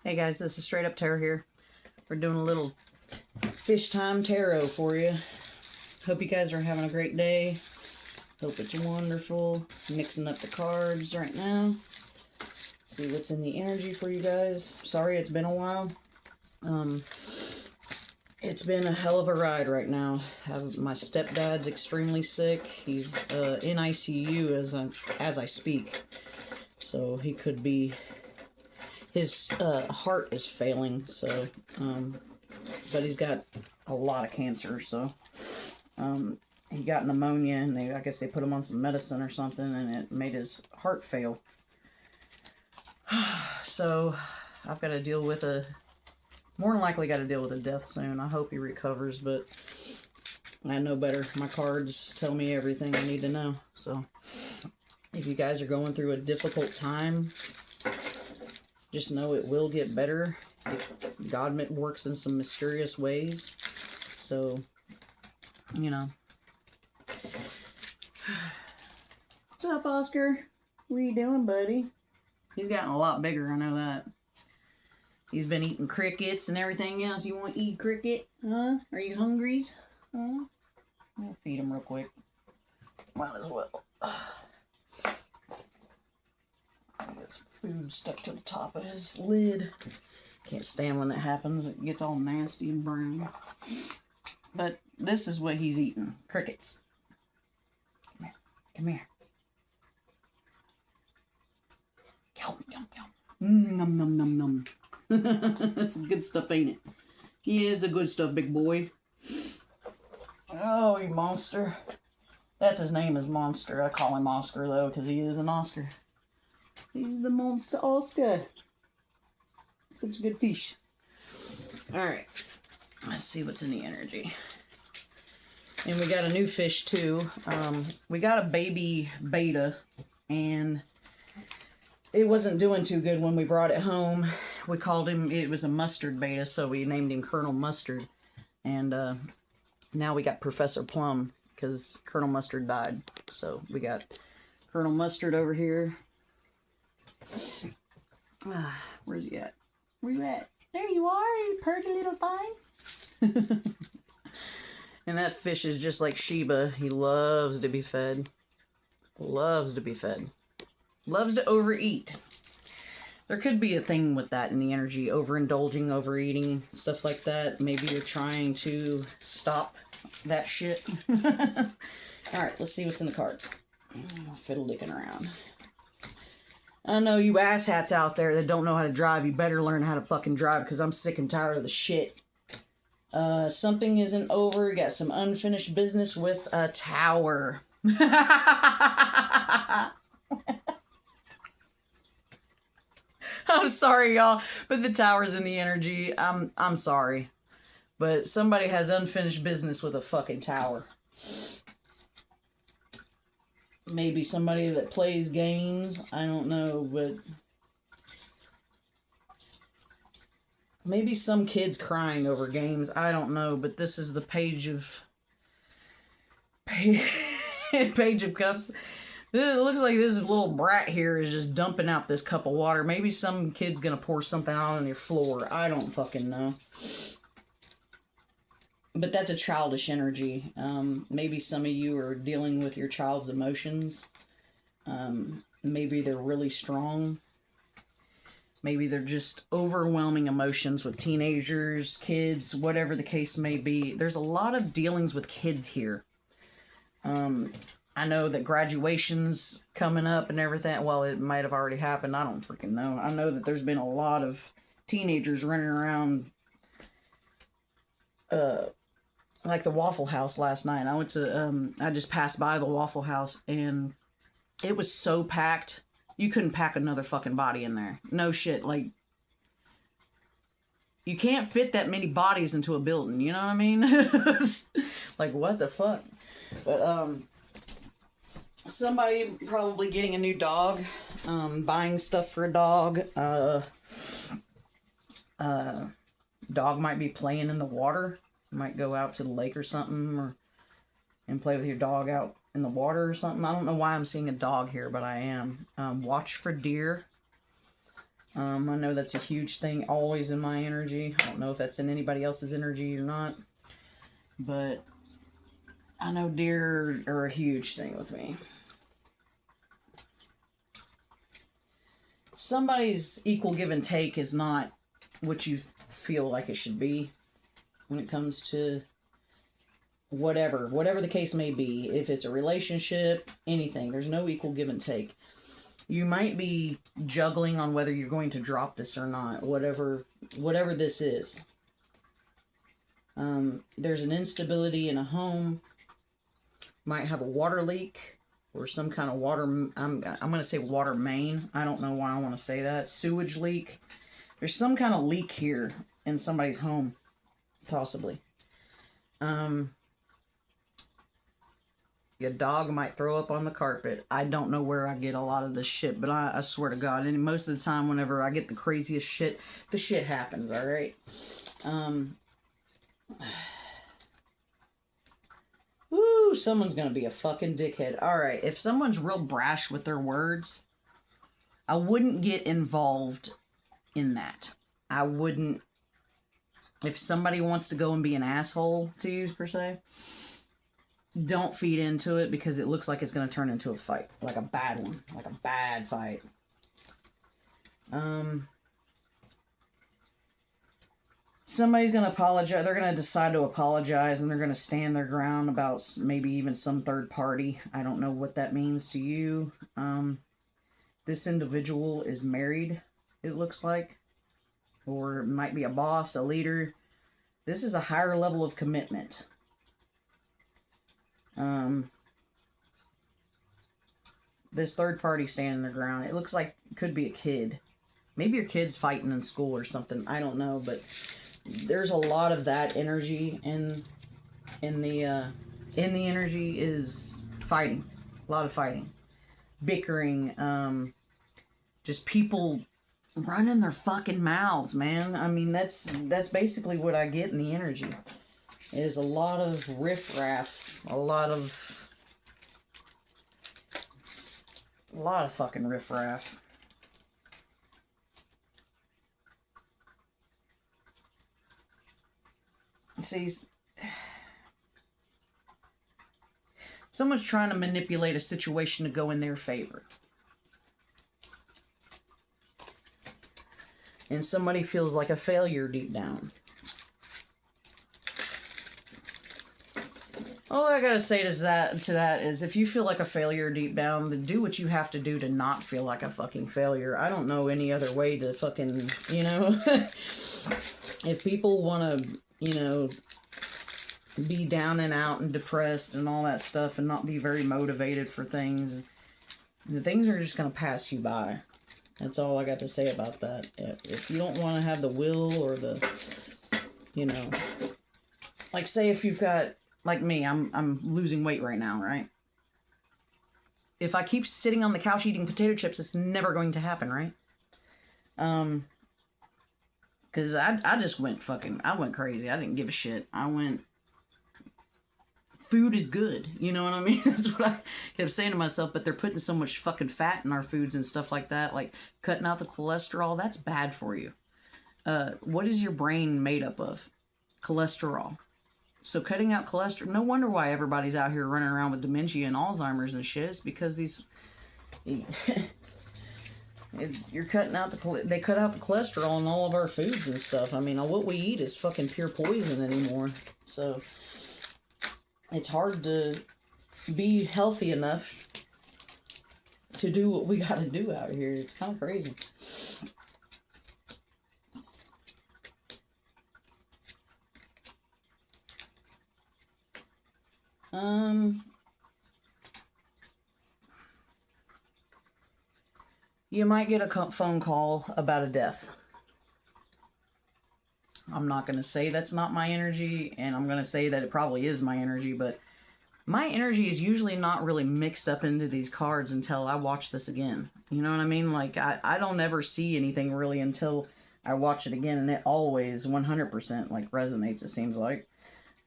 Hey guys, this is Straight Up Tarot here. We're doing a little fish time tarot for you. Hope you guys are having a great day. Hope it's wonderful. Mixing up the cards right now. See what's in the energy for you guys. Sorry it's been a while. It's been a hell of a ride right now. My stepdad's extremely sick. He's in ICU as I speak. So he could be... His heart is failing, so, but he's got a lot of cancer, so, he got pneumonia, and I guess they put him on some medicine or something, and it made his heart fail. So, I've got to deal with more than likely got to deal with a death soon. I hope he recovers, but I know better. My cards tell me everything I need to know, so, if you guys are going through a difficult time, just know it will get better. God works in some mysterious ways. So, you know. What's up, Oscar? What are you doing, buddy? He's gotten a lot bigger, I know that. He's been eating crickets and everything else. You want to eat cricket? Huh? Are you hungry? Huh? I'll feed him real quick. Might as well. Get some food stuck to the top of his lid. Can't stand when that happens. It gets all nasty and brown. But this is what he's eating. Crickets. Come here. Come here. Yum, yum, yum. Num, num, num, num. That's good stuff, ain't it? He is the good stuff, big boy. Oh, you monster. That's his name is Monster. I call him Oscar, though, because he is an Oscar. He's the monster Oscar. Such a good fish. Alright. Let's see what's in the energy. And we got a new fish too. We got a baby beta. And it wasn't doing too good when we brought it home. We called him, it was a mustard beta, so we named him Colonel Mustard. And now we got Professor Plum, because Colonel Mustard died. So we got Colonel Mustard over here. Where's he at? Where you at? There you are, you pretty little thing. And that fish is just like Sheba. He loves to be fed. Loves to be fed. Loves to overeat. There could be a thing with that in the energy. Overindulging, overeating, stuff like that. Maybe you're trying to stop that shit. Alright, let's see what's in the cards. Fiddle dicking around. I know you asshats out there that don't know how to drive, you better learn how to fucking drive, because I'm sick and tired of the shit. Something isn't over. You got some unfinished business with a tower. I'm sorry, y'all, but the tower's in the energy. I'm sorry. But somebody has unfinished business with a fucking tower. Maybe somebody that plays games. I don't know, but... Maybe some kid's crying over games. I don't know, but this is the page of... Page of Cups. It looks like this little brat here is just dumping out this cup of water. Maybe some kid's gonna pour something out on your floor. I don't fucking know. But that's a childish energy. Maybe some of you are dealing with your child's emotions. Maybe they're really strong. Maybe they're just overwhelming emotions with teenagers, kids, whatever the case may be. There's a lot of dealings with kids here. I know that graduation's coming up and everything. Well, it might have already happened. I don't freaking know. I know that there's been a lot of teenagers running around like the Waffle House last night. I went to, I just passed by the Waffle House and it was so packed. You couldn't pack another fucking body in there. No shit. Like, you can't fit that many bodies into a building. You know what I mean? Like, what the fuck? But, somebody probably getting a new dog, buying stuff for a dog. Dog might be playing in the water. Might go out to the lake or something, and play with your dog out in the water or something. I don't know why I'm seeing a dog here, but I am. Watch for deer. I know that's a huge thing always in my energy. I don't know if that's in anybody else's energy or not. But I know deer are a huge thing with me. Somebody's equal give and take is not what you feel like it should be when it comes to whatever the case may be. If it's a relationship, anything, there's no equal give and take. You might be juggling on whether you're going to drop this or not, whatever this is. There's an instability in a home. Might have a water leak or some kind of water. I'm going to say water main. I don't know why I want to say that. Sewage leak. There's some kind of leak here in somebody's home, possibly. Your dog might throw up on the carpet. I don't know where I get a lot of this shit, but I swear to God, and most of the time whenever I get the craziest shit, the shit happens, alright? Woo, someone's gonna be a fucking dickhead. Alright, if someone's real brash with their words, I wouldn't get involved in that. I wouldn't... If somebody wants to go and be an asshole to you, per se, don't feed into it because it looks like it's going to turn into a fight. Like a bad one. Like a bad fight. Somebody's going to apologize. They're going to decide to apologize and they're going to stand their ground about maybe even some third party. I don't know what that means to you. This individual is married, it looks like. Or it might be a boss, a leader. This is a higher level of commitment. This third party standing their ground. It looks like it could be a kid. Maybe your kid's fighting in school or something. I don't know, but there's a lot of that energy in the energy is fighting. A lot of fighting. Bickering, just people running their fucking mouths, man. I mean, that's basically what I get in the energy. It is a lot of riffraff, a lot of fucking riffraff. See, someone's trying to manipulate a situation to go in their favor. And somebody feels like a failure deep down. All I gotta say to that is if you feel like a failure deep down, then do what you have to do to not feel like a fucking failure. I don't know any other way to fucking, you know. If people want to, you know, be down and out and depressed and all that stuff and not be very motivated for things, the things are just gonna pass you by. That's all I got to say about that. If you don't want to have the will or the, you know, like say if you've got, like me, I'm losing weight right now, right? If I keep sitting on the couch eating potato chips, it's never going to happen, right? Because I just went crazy. I didn't give a shit. I went, food is good. You know what I mean? That's what I kept saying to myself, but they're putting so much fucking fat in our foods and stuff like that. Like cutting out the cholesterol, that's bad for you. What is your brain made up of? Cholesterol. So cutting out cholesterol, no wonder why everybody's out here running around with dementia and Alzheimer's and shit. It's because these... You're cutting out they cut out the cholesterol in all of our foods and stuff. I mean, what we eat is fucking pure poison anymore. So it's hard to be healthy enough to do what we got to do out here. It's kind of crazy. You might get a phone call about a death. I'm not going to say that's not my energy, and I'm going to say that it probably is my energy, but my energy is usually not really mixed up into these cards until I watch this again. You know what I mean? Like, I don't ever see anything really until I watch it again, and it always 100% like resonates, it seems like.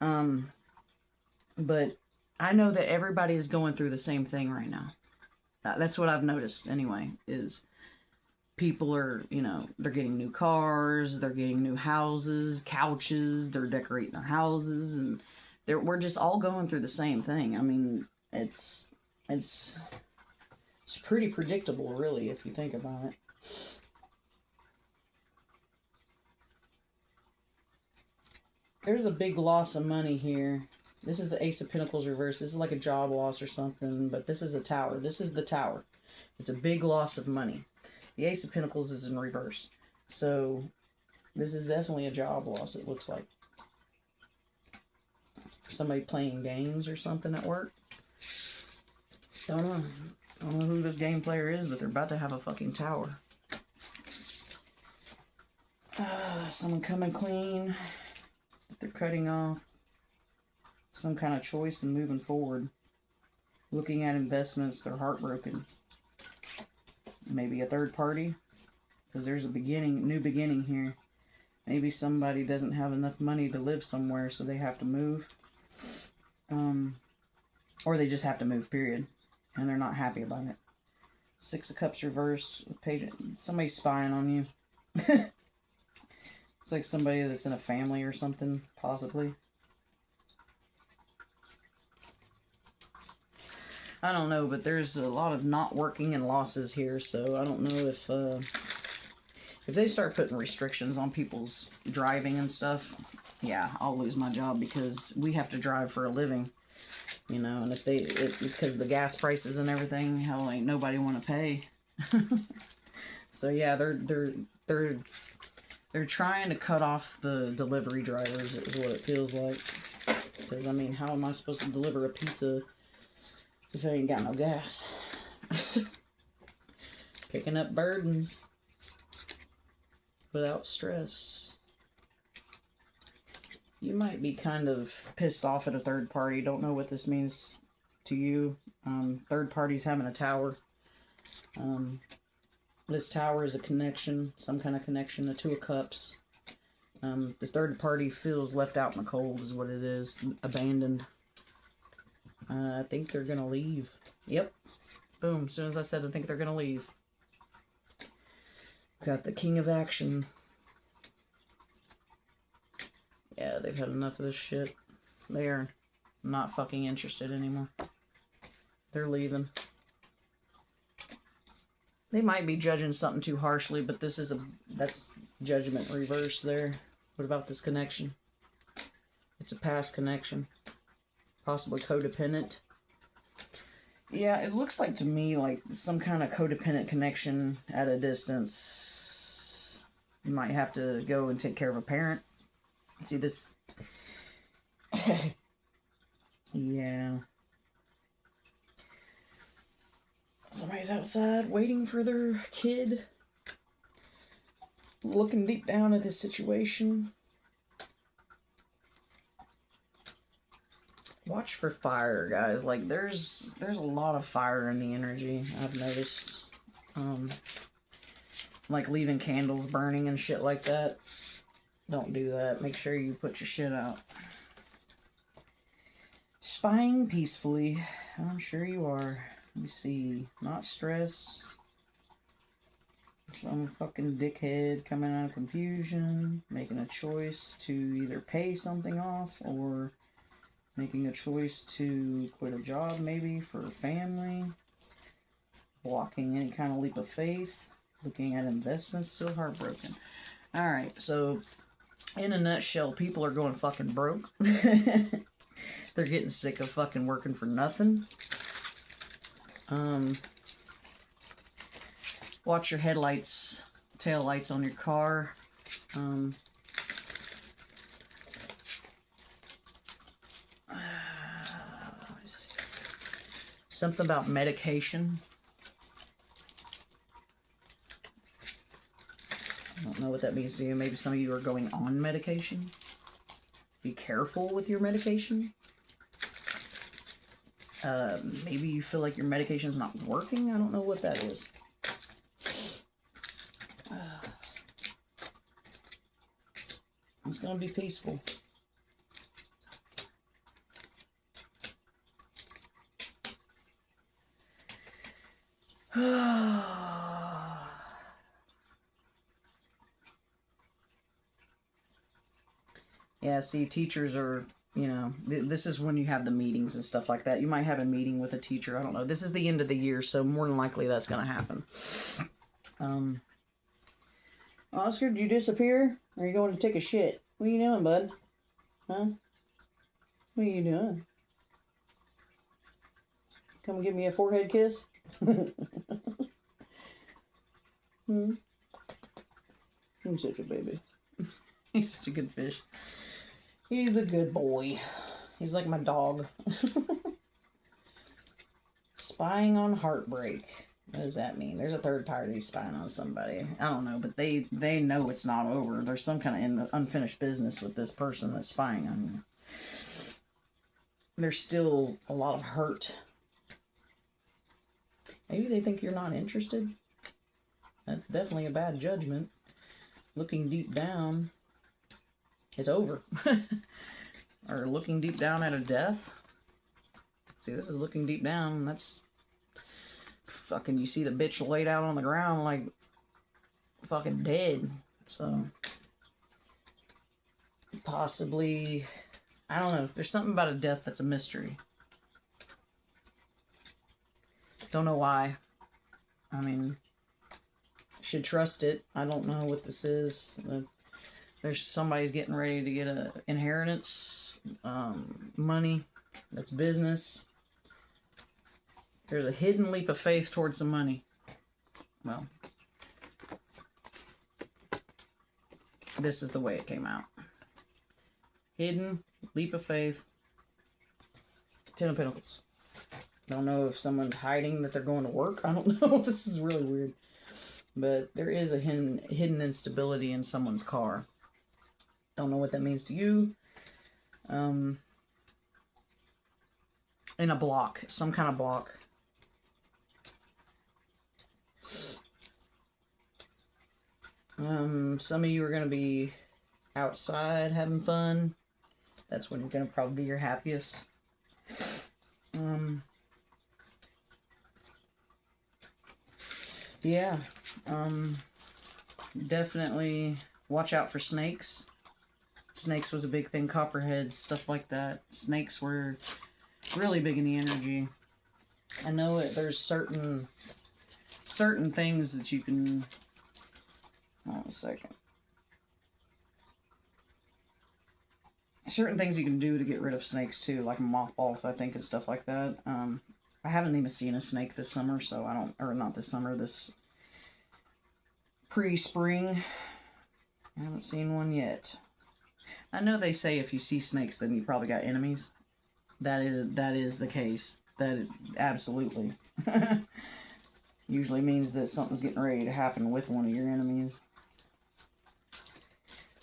But I know that everybody is going through the same thing right now. That's what I've noticed anyway, is people are, you know, they're getting new cars, they're getting new houses, couches, they're decorating their houses, and we're just all going through the same thing. I mean, it's pretty predictable, really, if you think about it. There's a big loss of money here. This is the Ace of Pentacles reversed. This is like a job loss or something, but this is a tower. This is the tower. It's a big loss of money. The Ace of Pentacles is in reverse. So this is definitely a job loss, it looks like. Somebody playing games or something at work. Don't know. I don't know who this game player is, but they're about to have a fucking tower. Someone coming clean. They're cutting off some kind of choice and moving forward. Looking at investments, they're heartbroken. Maybe a third party, because there's a new beginning here. Maybe somebody doesn't have enough money to live somewhere, so they have to move. Or they just have to move, period. And they're not happy about it. Six of Cups reversed. Somebody's spying on you. It's like somebody that's in a family or something, possibly. I don't know, but there's a lot of not working and losses here, so I don't know if they start putting restrictions on people's driving and stuff, yeah, I'll lose my job, because we have to drive for a living, you know, and because of the gas prices and everything, hell, ain't nobody want to pay. So yeah, they're trying to cut off the delivery drivers, is what it feels like. Because, I mean, how am I supposed to deliver a pizza if I ain't got no gas? Picking up burdens without stress. You might be kind of pissed off at a third party. Don't know what this means to you. Third party's having a tower. This tower is a connection, some kind of connection, the Two of Cups. The third party feels left out in the cold is what it is, abandoned. I think they're going to leave. Yep. Boom, as soon as I said I think they're going to leave. Got the King of Action. Yeah, they've had enough of this shit. They're not fucking interested anymore. They're leaving. They might be judging something too harshly, but that's judgment reverse there. What about this connection? It's a past connection. Possibly codependent. Yeah, it looks like to me like some kind of codependent connection at a distance. You might have to go and take care of a parent. See this? Yeah. Somebody's outside waiting for their kid. Looking deep down at this situation. Watch for fire, guys. Like, there's a lot of fire in the energy, I've noticed. Like leaving candles burning and shit like that. Don't do that. Make sure you put your shit out. Spying peacefully. I'm sure you are. Let me see. Not stress. Some fucking dickhead coming out of confusion. Making a choice to either pay something off or making a choice to quit a job maybe for a family. Blocking any kind of leap of faith. Looking at investments. Still heartbroken. Alright, so in a nutshell, people are going fucking broke. They're getting sick of fucking working for nothing. Watch your headlights, tail lights on your car. Something about medication. I don't know what that means to you. Maybe some of you are going on medication. Be careful with your medication. Maybe you feel like your medication's not working. I don't know what that is. It's gonna be peaceful. Yeah, see, teachers are, you know, this is when you have the meetings and stuff like that. You might have a meeting with a teacher. I don't know. This is the end of the year, so more than likely that's going to happen. Oscar, did you disappear? Or are you going to take a shit? What are you doing, bud? Huh? What are you doing? Come give me a forehead kiss? He's such a baby. He's such a good fish. He's a good boy. He's like my dog. Spying on heartbreak. What does that mean? There's a third party spying on somebody. I don't know, but they know it's not over. There's some kind of unfinished business with this person that's spying on you. There's still a lot of hurt. Maybe they think you're not interested. That's definitely a bad judgment. Looking deep down, it's over. Or looking deep down at a death. See, this is looking deep down. That's fucking, you see the bitch laid out on the ground like fucking dead. So possibly, I don't know. There's something about a death that's a mystery. Don't know why. I mean, should trust it. I don't know what this is. There's somebody's getting ready to get a inheritance, money. That's business. There's a hidden leap of faith towards the money. Well, this is the way it came out. Hidden leap of faith. Ten of Pentacles. Don't know if someone's hiding that they're going to work. I don't know. This is really weird. But there is a hidden instability in someone's car. Don't know what that means to you. In a block. Some kind of block. Some of you are going to be outside having fun. That's when you're going to probably be your happiest. Yeah. Definitely watch out for snakes. Snakes was a big thing. Copperheads, stuff like that. Snakes were really big in the energy. I know there's certain things that you can... Hold on a second. Certain things you can do to get rid of snakes too, like mothballs, I think, and stuff like that. I haven't even seen a snake this summer, so I don't... Or not this summer, this pre-spring. I haven't seen one yet. I know they say if you see snakes, then you probably got enemies. That is the case. That absolutely. Usually means that something's getting ready to happen with one of your enemies.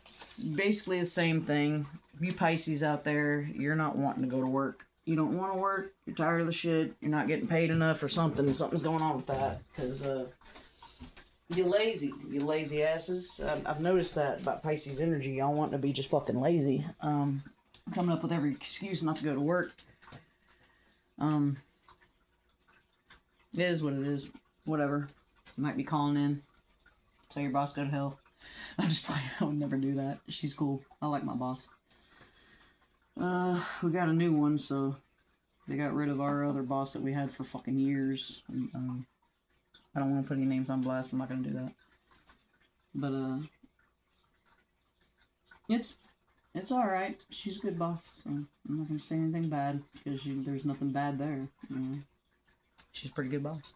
It's basically the same thing. You Pisces out there, you're not wanting to go to work. You don't want to work. You're tired of the shit. You're not getting paid enough or something. Something's going on with that. Because you're lazy. You lazy asses. I've noticed that about Pisces energy. Y'all wanting to be just fucking lazy. Coming up with every excuse not to go to work. It is what it is. Whatever. You might be calling in. Tell your boss go to hell. I'm just playing. I would never do that. She's cool. I like my boss. We got a new one, so they got rid of our other boss that we had for fucking years. I don't want to put any names on blast. I'm not going to do that. But, it's alright. She's a good boss. So I'm not going to say anything bad, because there's nothing bad there. You know? She's a pretty good boss.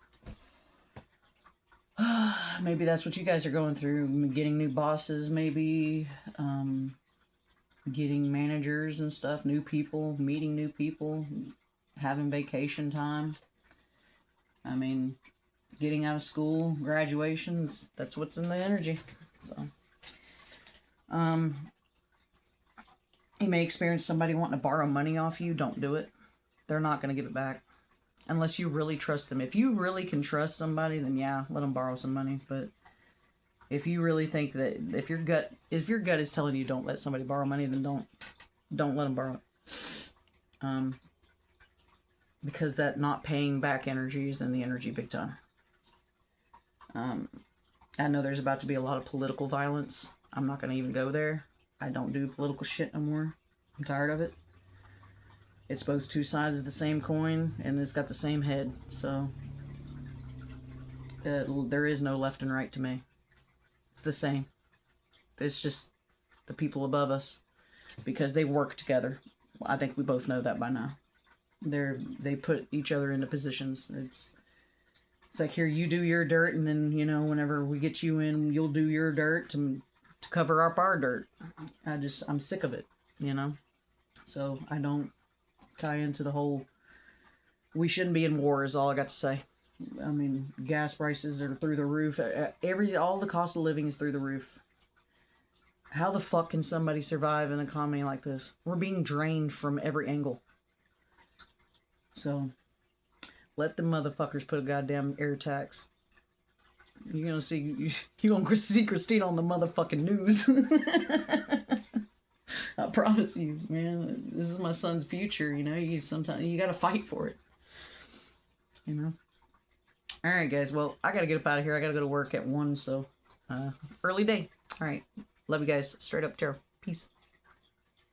Maybe that's what you guys are going through. Getting new bosses, maybe. Getting managers and stuff. New people. Meeting new people. Having vacation time. I mean, getting out of school. Graduation. That's what's in the energy. So, you may experience somebody wanting to borrow money off you. Don't do it. They're not going to give it back. Unless you really trust them. If you really can trust somebody, then yeah, let them borrow some money. But if you really think that, if your gut is telling you don't let somebody borrow money, then don't let them borrow it. Because that not paying back energy is in the energy big time. I know there's about to be a lot of political violence. I'm not going to even go there. I don't do political shit no more. I'm tired of it. It's both two sides of the same coin, and it's got the same head. So there is no left and right to me. It's the same. It's just the people above us, because they work together. I think we both know that by now. They put each other into positions. It's like, here, you do your dirt, and then, you know, whenever we get you in, you'll do your dirt to cover up our dirt. I'm sick of it, you know? So I don't tie into the whole, we shouldn't be in war is all I got to say. I mean, gas prices are through the roof. All the cost of living is through the roof. How the fuck can somebody survive in an economy like this? We're being drained from every angle. So, let the motherfuckers put a goddamn air tax. You're gonna see Christina on the motherfucking news. I promise you, man. This is my son's future, you know. Sometimes you gotta fight for it. You know? Alright, guys. Well, I gotta get up out of here. I gotta go to work at 1, so early day. Alright. Love you guys. Straight up, Tara. Peace.